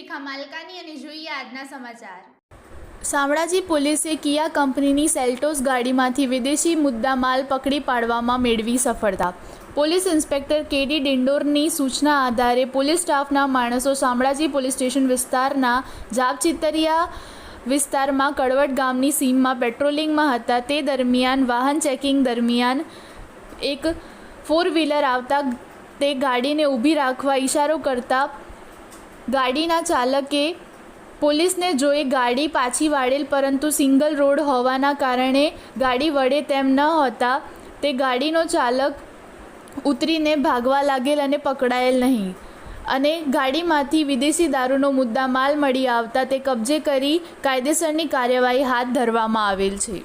રેખા માલકાની અને જોઈએ આજના સમાચાર। શામળાજી પોલીસે કિયા કંપનીની સેલ્ટોસ ગાડીમાંથી વિદેશી મુદ્દામાલ પકડી પાડવામાં મેળવી સફળતા। પોલીસ ઇન્સ્પેક્ટર કેડી ડિંડોરની સૂચના આધારે પોલીસ સ્ટાફના માણસો શામળાજી પોલીસ સ્ટેશન વિસ્તારના જાપચીતરિયા વિસ્તારમાં કડવટ ગામની સીમમાં પેટ્રોલિંગમાં હતા। તે દરમિયાન વાહન ચેકિંગ દરમિયાન એક 4-વ્હીલર આવતા તે ગાડીને ઊભી રાખવા ઇશારો કરતા ગાડીના ચાલકે પોલીસને જોઈ ગાડી પાછી વાળેલ, પરંતુ સિંગલ રોડ હોવાના કારણે ગાડી વળે તેમ ન હતા તે ગાડીનો ચાલક ઉતરીને ભાગવા લાગેલ અને પકડાયેલ નહીં, અને ગાડીમાંથી વિદેશી દારૂનો મુદ્દા માલ મળી આવતા તે કબજે કરી કાયદેસરની કાર્યવાહી હાથ ધરવામાં આવેલ છે।